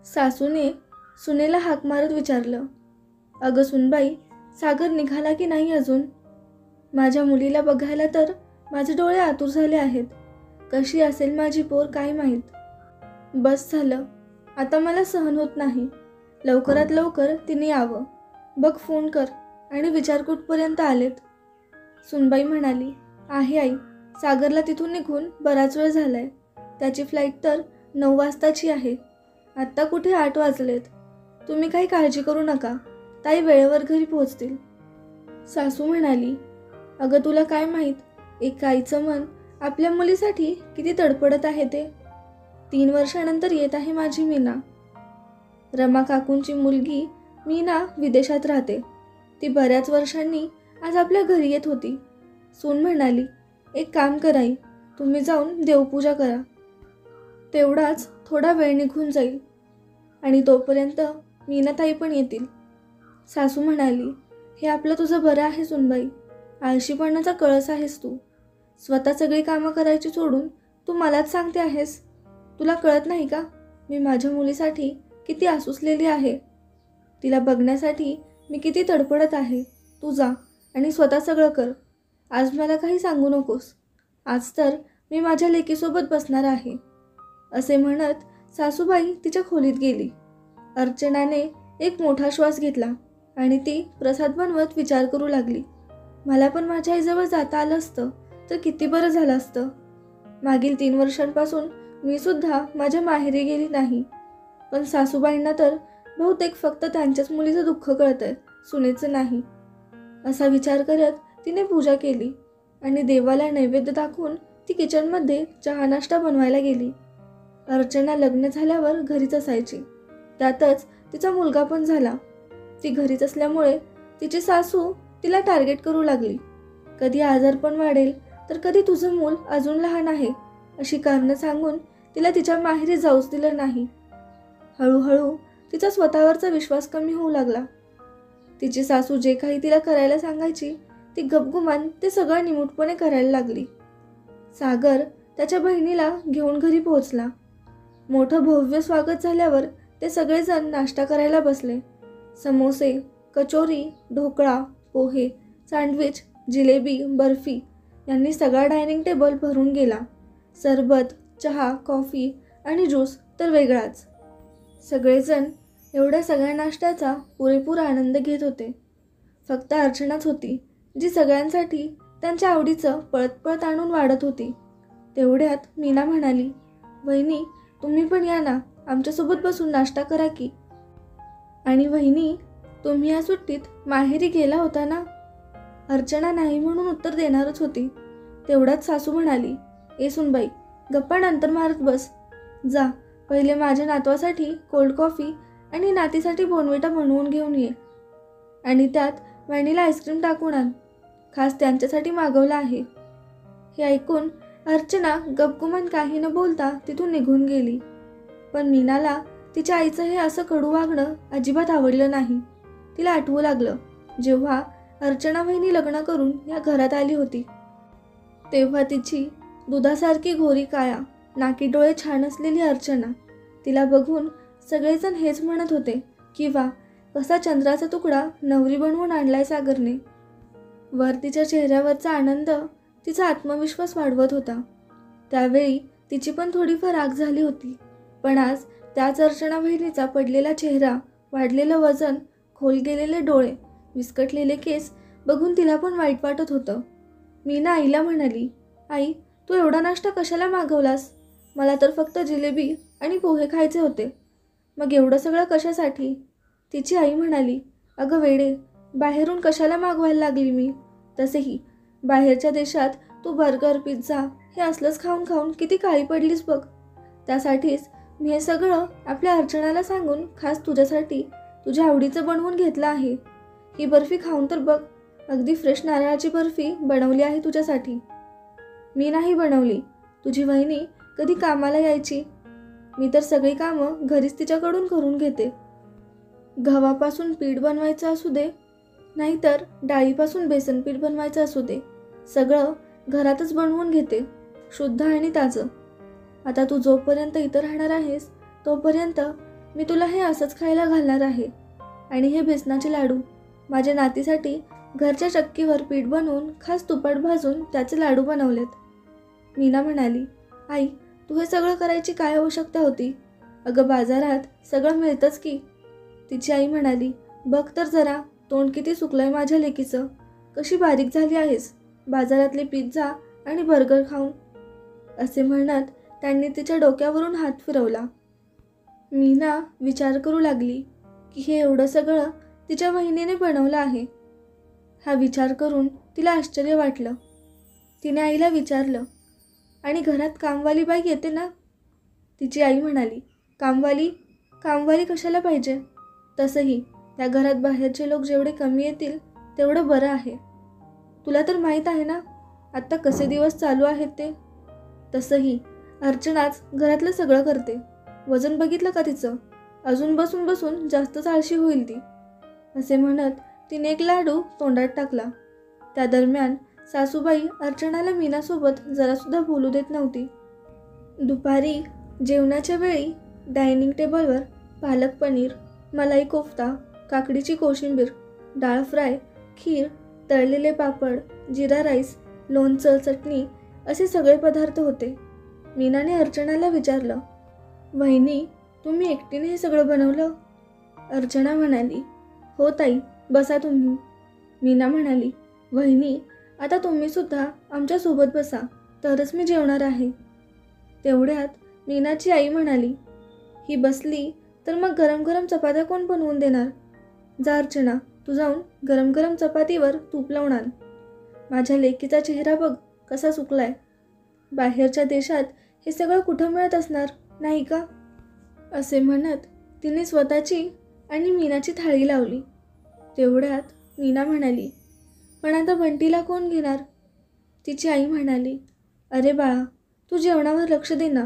सासूने सुनेला हाक मारत विचारलं, अगं सुनबाई, सागर निघाला की नाही अजून? माझ्या मुलीला बघायला तर माझे डोळे आतुर झाले आहेत. कशी असेल माझी पोर काय माहीत. बस झालं, आता मला सहन होत नाही. लवकरात लवकर तिने यावं. बघ फोन कर आणि विचार कुठपर्यंत आलेत. सुनबाई म्हणाली, आहे आई, सागरला तिथून निघून बराच वेळ झालाय. त्याची फ्लाईट तर 9 वाजताची आहे. आत्ता कुठे 8 वाजलेत. तुम्ही काही काळजी करू नका, ताई वेळेवर घरी पोहोचतील. सासू म्हणाली, अगं तुला काय माहीत, एक आईचं मन आपल्या मुलीसाठी किती तडपडत आहे ते. 3 वर्षानंतर येत आहे माझी मीना. रमा काकूंची मुलगी मीना विदेशात राहते. ती बऱ्याच वर्षांनी आज आपल्या घरी येत होती. सून म्हणाली, एक काम करा आई, तुम्ही जाऊन देवपूजा करा. तेवढाच थोडा वेळ निघून जाईल आणि तोपर्यंत मीनाताई पण येतील. सासू म्हणाली, हे आपलं तुझं बरं आहे सुनबाई. आळशीपणाचा कळस आहेस तू. स्वतः सगळी कामं करायची सोडून तू मलाच सांगते आहेस. तुला कळत नाही का, मी माझ्या मुलीसाठी किती आसुसलेली आहे. तिला बघण्यासाठी मी किती तडपडत आहे. तू जा आणि स्वतः सगळं कर. आज मला काही सांगू नकोस. आज तर मी माझ्या लेकीसोबत बसणार आहे. असे म्हणत सासूबाई तिच्या खोलीत गेली. अर्चनाने एक मोठा श्वास घेतला आणि ती प्रसाद बनवत विचार करू लागली, मला पण माझ्या आईजवळ जाता आलं असतं तर किती बरं झालं असतं. मागील 3 वर्षांपासून मी सुद्धा माझ्या माहेरी गेली नाही. पण सासूबाईंना तर बहुतेक फक्त त्यांच्याच मुलीचं दुःख कळतंय, सुनेचं नाही. असा विचार करत तिने पूजा केली आणि देवाला नैवेद्य दाखवून ती किचनमध्ये चहा नाश्ता बनवायला गेली. अर्चना लग्न झाल्यावर घरीच असायची. त्यातच तिचा मुलगा पण झाला. ती घरीच असल्यामुळे तिची सासू तिला टार्गेट करू लागली. कधी आजारपण वाढेल तर कधी तुझं मूल अजून लहान आहे अशी कारणं सांगून तिला तिच्या माहेरी जाऊच दिलं नाही. हळूहळू तिचा स्वतःवरचा विश्वास कमी होऊ लागला. तिची सासू जे काही तिला करायला सांगायची ती गपगुमान ते सगळं निमूटपणे करायला लागली. सागर त्याच्या बहिणीला घेऊन घरी पोहोचला. मोठं भव्य स्वागत झाल्यावर ते सगळेजण नाश्ता करायला बसले. समोसे, कचोरी, ढोकळा, पोहे, सँडविच, जिलेबी, बर्फी यांनी सगळा डायनिंग टेबल भरून गेला. सरबत, चहा, कॉफी आणि ज्यूस तर वेगळाच. सगळेजण एवढ्या सगळ्या नाश्त्याचा पुरेपूर आनंद घेत होते. फक्त अर्चनाच होती जी सगळ्यांसाठी त्यांच्या आवडीचं पळत पळत आणून वाढत होती. तेवढ्यात मीना म्हणाली, वहिनी तुम्ही पण या ना, आमच्यासोबत बसून नाश्ता करा की. आणि वहिनी तुम्ही या सुट्टीत माहेरी गेला होता ना? अर्चना नाही म्हणून उत्तर देणारच होती. तेवढ्यात सासू म्हणाली, ए सुनबाई, गप्पा नंतर मारत बस. जा पहिले माझ्या नातवासाठी कोल्ड कॉफी आणि नातीसाठी बोर्नव्हिटा बनवून घेऊन ये आणि त्यात व्हॅनिला आईस्क्रीम टाकून आण. खास त्यांच्यासाठी मागवलं आहे. हे ऐकून अर्चना गपगुमान काही न बोलता तिथून निघून गेली. पण मीनाला तिच्या आईचं हे असं कडू वागणं अजिबात आवडलं नाही. तिला आठवू लागलं जेव्हा अर्चना वहिनी लग्न करून या घरात आली होती. तेव्हा तिची दुधासारखी गोरी काया, नाकी डोळे छान असलेली अर्चना, तिला बघून सगळेजण हेच म्हणत होते की वा, कसा चंद्राचा तुकडा नवरी बनवून आणलाय सागरने. वर तिच्या चेहऱ्यावरचा आनंद तिचा आत्मविश्वास वाढवत होता. त्यावेळी तिची पण थोडीफार राग झाली होती. पण आज त्याच अर्चना बहिणीचा पडलेला चेहरा, वाढलेलं वजन, खोल गेलेले डोळे, विस्कटलेले केस बघून तिला पण वाईट वाटत होतं. मीना आईला म्हणाली, आई तू एवढा नाश्ता कशाला मागवलास? मला तर फक्त जिलेबी आणि पोहे खायचे होते. मग एवढं सगळं कशासाठी? तिची आई म्हणाली, अगं वेडे, बाहेरून कशाला मागवायला लागली मी? तसेही बाहेरच्या देशात तू बर्गर, पिझ्झा हे असलंच खाऊन खाऊन किती काळी पडलीस बघ. त्यासाठीच मी हे सगळं आपल्या अर्चनाला सांगून खास तुझ्यासाठी तुझ्या आवडीचं बनवून घेतलं आहे. ही बर्फी खाऊन तर बघ, अगदी फ्रेश नारळाची बर्फी बनवली आहे तुझ्यासाठी. मी नाही बनवली, तुझी वहिनी कधी कामाला यायची. मी तर सगळी कामं घरीच तिच्याकडून करून घेते. गव्हापासून पीठ बनवायचं असू दे, नाहीतर डाळीपासून बेसन पीठ बनवायचं असू दे, सगळं घरातच बनवून घेते, शुद्ध आणि ताजं. आता तू जोपर्यंत इथं राहणार आहेस तोपर्यंत मी तुला हे असंच खायला घालणार आहे. आणि हे बेसनाचे लाडू माझ्या नातीसाठी घरच्या चक्कीवर पीठ बनवून खास तुपात भाजून त्याचे लाडू बनवलेत. मीना म्हणाली, आई, तू हे सगळं करायची काय आवश्यकता होती? अगं बाजारात सगळं मिळतंच की. तिची आई म्हणाली, बघ तर जरा, तोंड किती सुकलंय माझ्या लेकीचं. कशी बारीक झाली आहेस बाजारातले पिझ्झा आणि बर्गर खाऊन. असे म्हणत त्यांनी तिच्या डोक्यावरून हात फिरवला. मीना विचार करू लागली की हे एवढं सगळं तिच्या वहिनीने बनवलं आहे. हा विचार करून तिला आश्चर्य वाटलं. तिने आईला विचारलं, आणि घरात कामवाली बाई येते ना? तिची आई म्हणाली, कामवाली कामवाली कशाला पाहिजे? तसंही त्या घरात बाहेरचे लोक जेवढे कमी येतील तेवढं बरं आहे. तुला तर माहीत आहे ना आत्ता कसे दिवस चालू आहेत ते. तसंही अर्चनाच घरातलं सगळं करते. वजन बघितलं का तिचं? अजून बसून बसून जास्तच आळशी होईल ती. असे म्हणत तिने एक लाडू तोंडात टाकला. त्या दरम्यान सासूबाई अर्चनाला मीनासोबत जरासुद्धा बोलू देत नव्हती. दुपारी जेवणाच्या वेळी डायनिंग टेबलवर पालक पनीर, मलाई कोफ्ता, काकडीची कोशिंबीर, डाळ फ्राय, खीर, तळलेले पापड, जिरा राईस, लोणचं, चटणी असे सगळे पदार्थ होते. मीनाने अर्चनाला विचारलं, वहिनी, तुम्ही एकटीने हे सगळं बनवलं? अर्चना म्हणाली, हो ताई, बसा तुम्ही. मीना म्हणाली, वहिनी, आता तुम्हीसुद्धा आमच्यासोबत बसा, तरच मी जेवणार आहे. तेवढ्यात मीनाची आई म्हणाली, ही बसली तर मग गरम गरम चपात्या कोण बनवून देणार? जा अर्चना, तू जाऊन गरम गरम चपातीवर तूप लावून आण. माझ्या लेकीचा चेहरा बघ कसा सुकलाय. बाहेरच्या देशात हे सगळं कुठं मिळत असणार नाही का? असे म्हणत तिने स्वतःची आणि मीनाची थाळी लावली. तेवढ्यात मीना म्हणाली, पण आता बंटीला कोण घेणार? तिची आई म्हणाली, अरे बाळा, तू जेवणावर लक्ष दे ना.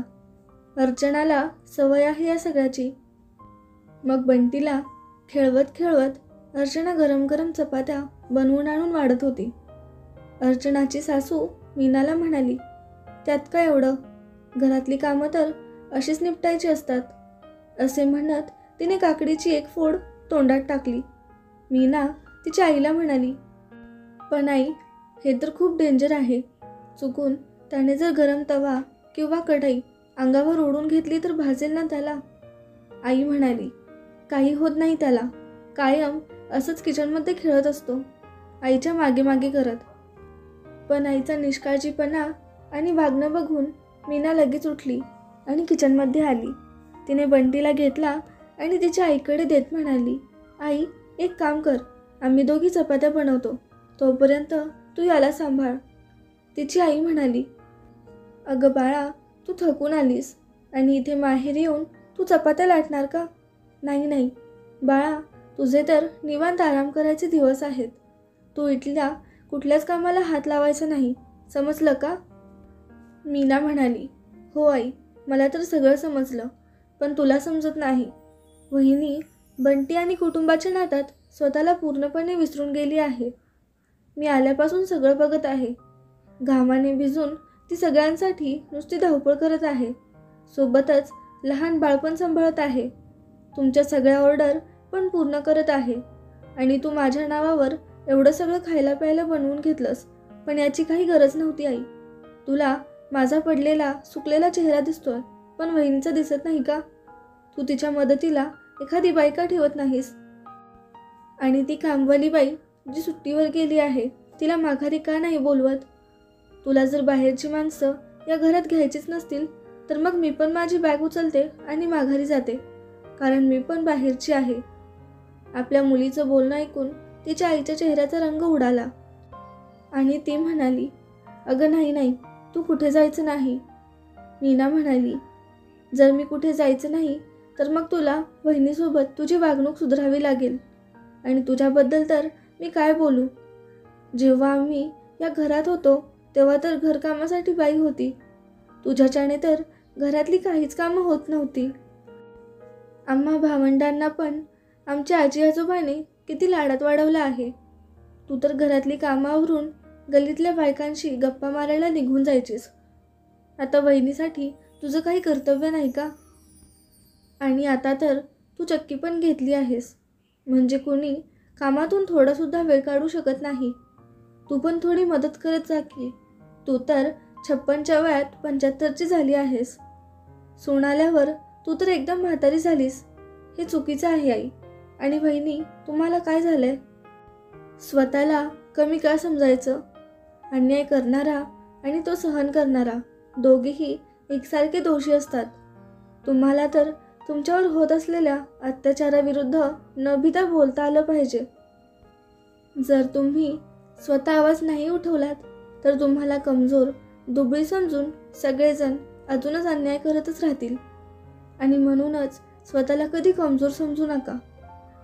अर्चनाला सवय आहे या सगळ्याची. मग बंटीला खेळवत खेळवत अर्चना गरम गरम चपात्या बनवून आणून वाढत होती. अर्चनाची सासू मीनाला म्हणाली, त्यात काय एवढं, घरातली कामं तर अशीच निपटायची असतात. असे म्हणत तिने काकडीची एक फोड तोंडात टाकली. मीना तिच्या आईला म्हणाली, पण आई, हे तर खूप डेंजर आहे. चुकून त्याने जर गरम तवा किंवा कढई अंगावर ओढून घेतली तर भाजेल ना त्याला. आई म्हणाली, काही होत नाही त्याला, कायम असंच किचनमध्ये खेळत असतो, आईच्या मागे मागे करत. पण आईचा निष्काळजीपणा आणि वागणं बघून मीना लगेच उठली आणि किचनमध्ये आली. तिने बंटीला घेतला आणि तिच्या आईकडे देत म्हणाली, आई, एक काम कर, आम्ही दोघी चपात्या बनवतो, तोपर्यंत तू याला सांभाळ. तिची आई म्हणाली, अगं बाळा, तू थकून आलीस आणि इथे माहेरी येऊन तू चपात्या लाटणार का? नाही नाही बाळा, तुझे तर निवांत आराम करायचे दिवस आहेत. तू इथल्या कुठल्याच कामाला हात लावायचा नाही, समजलं का? मीना म्हणाली, हो आई, मला तर सगळं समजलं, पण तुला समजत नाही. वहिनी बंटी आणि कुटुंबाच्या नादात स्वतःला पूर्णपणे विसरून गेली आहे. मी आल्यापासून सगळं बघत आहे. घामाने भिजून ती सगळ्यांसाठी नुसती धावपळ करत आहे. सोबतच लहान बाळपण सांभाळत आहे. तुमच्या सगळ्या ऑर्डर पण पूर्ण करत आहे. आणि तू माझ्या नावावर एवढं सगळं खायला प्यायला बनवून घेतलंस, पण याची काही गरज नव्हती आई. तुला माझा पडलेला सुकलेला चेहरा दिसतोय, पण वहिनीचा दिसत नाही का? तू तिच्या मदतीला एखादी बाई का ठेवत नाहीस? आणि ती कामवाली बाई जी सुट्टीवर गेली आहे, तिला माघारी का नाही बोलवत? तुला जर बाहेरची माणसं या घरात घ्यायचीच नसतील तर मग मी पण माझी बॅग उचलते आणि माघारी जाते, कारण मी पण बाहेरची आहे. आपल्या मुलीचं बोलणं ऐकून तिच्या आईच्या चेहऱ्याचा रंग उडाला आणि ती म्हणाली, अगं नाही नाही, तू कुठे जायचं नाही. मीना म्हणाली, जर मी कुठे जायचं नाही तर मग तुला बहिणीसोबत तुझी वागणूक सुधारावी लागेल. आणि तुझ्याबद्दल तर मी काय बोलू? जेव्हा आम्ही या घरात होतो तेव्हा तर घरकामासाठी बाई होती. तुझ्याच्याने तर घरातली काहीच कामं होत नव्हती. आम्हा भावंडांना पण आमच्या आजी आजोबाने किती लाडात वाढवलं आहे. तू तर घरातली कामावरून गल्लीतल्या बायकांशी गप्पा मारायला निघून जायचीस. आता वहिनीसाठी तुझं काही कर्तव्य नाही का? आणि आता तर तू चक्की पण घेतली आहेस. म्हणजे कोणी कामातून थोडासुद्धा वेळ काढू शकत नाही. तू पण थोडी मदत करत जा की. तू तर 56च्या वयात 75ची झाली आहेस. सून आल्यावर तू तर एकदम म्हातारी झालीस. हे चुकीचं आहे आई. आणि वहिनी, तुम्हाला काय झालंय? स्वतःला कमी का समजायचं? अन्याय करणारा आणि तो सहन करणारा दोघेही एकसारखे दोषी असतात. तुम्हाला तर तुमच्यावर होत असलेल्या अत्याचाराविरुद्ध न भीता बोलता आलं पाहिजे. जर तुम्ही स्वतः आवाज नाही उठवलात तर तुम्हाला कमजोर, दुबळी समजून सगळेजण अजूनच अन्याय करतच राहतील. आणि म्हणूनच स्वतःला कधी कमजोर समजू नका.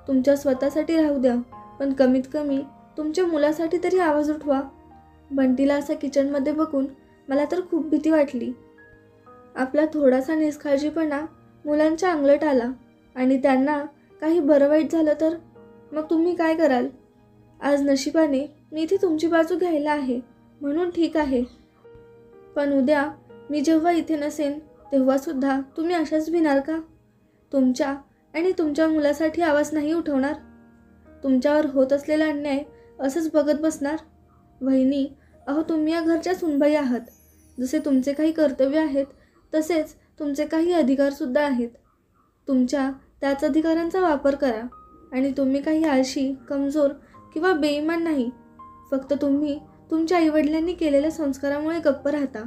तुमच्या स्वतःसाठी राहू द्या, पण कमीत कमी तुमच्या मुलासाठी तरी आवाज उठवा. बंटीला असं किचनमध्ये बघून मला तर खूप भीती वाटली. आपला थोडासा निष्काळजीपणा मुलांच्या अंगलट आला आणि त्यांना काही बरं वाईट झालं तर मग तुम्ही काय कराल? आज नशिबाने मी इथे तुमची बाजू घ्यायला आहे म्हणून ठीक आहे. पण उद्या मी जेव्हा इथे नसेन तेव्हासुद्धा तुम्ही अशाच भिणार का? तुमच्या आणि तुमच्या मुलासाठी आवाज नाही उठवणार? तुमच्यावर होत असलेला अन्याय असंच बघत बसणार? वहिनी, अहो तुम्ही या घरच्या सुनबाई आहात. जसे तुमचे काही कर्तव्य आहेत तसेच तुमचे काही अधिकारसुद्धा आहेत. तुमच्या त्याच अधिकारांचा वापर करा. आणि तुम्ही काही आळशी, कमजोर किंवा बेईमान नाही. फक्त तुम्ही तुमच्या आईवडिलांनी केलेल्या संस्कारामुळे गप्प राहता.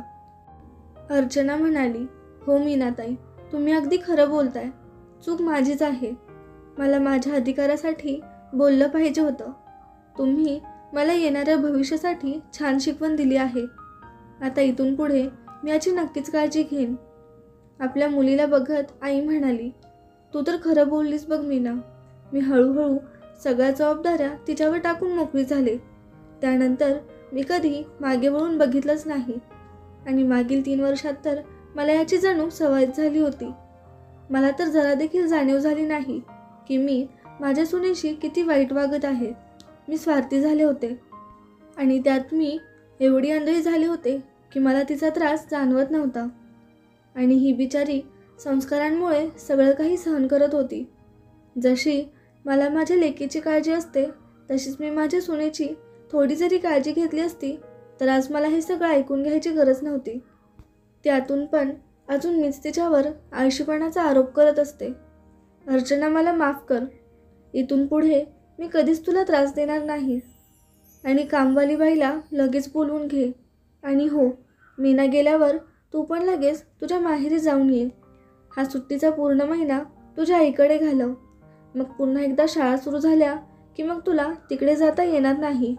अर्चना म्हणाली, हो मीनाताई, तुम्ही अगदी खरं बोलताय. चूक माझीच आहे. मला माझ्या अधिकारासाठी बोललं पाहिजे होतं. तुम्ही मला येणाऱ्या भविष्यासाठी छान शिकवण दिली आहे. आता इथून पुढे मी याची नक्कीच काळजी घेईन. आपल्या मुलीला बघत आई म्हणाली, तू तर खरं बोललीस बघ मीना. मी हळूहळू सगळ्या जबाबदाऱ्या तिच्यावर टाकून मोकळी झाले. त्यानंतर मी कधी मागे वळून बघितलंच नाही. आणि मागील 3 वर्षात तर मला याची जणू सवय झाली होती. मला तर जरा देखील जाणीव झाली नाही की मी माझ्या सुनेशी किती वाईट वागत आहे. मी स्वार्थी झाले होते आणि त्यात मी एवढी आंधळी झाले होते की मला तिचा त्रास जाणवत नव्हता. आणि ही बिचारी संस्कारांमुळे सगळं काही सहन करत होती. जशी मला माझ्या लेकीची काळजी असते तशीच मी माझ्या सुनेची थोडी जरी काळजी घेतली असती तर आज मला हे सगळं ऐकून घ्यायची गरज नव्हती. त्यातून पण अजून मीच तिच्यावर आळशीपणाचा आरोप करत असते. अर्चना, मला माफ कर. इथून पुढे मी कधीच तुला त्रास देणार नाही. आणि कामवाली बाईला लगेच बोलवून घे. आणि हो, मीना गेल्यावर तू पण लगेच तुझ्या माहेरी जाऊन ये. हा सुट्टीचा पूर्ण महिना तुझ्या आईकडे घालव. मग पुन्हा एकदा शाळा सुरू झाल्या की मग तुला तिकडे जाता येणार नाही.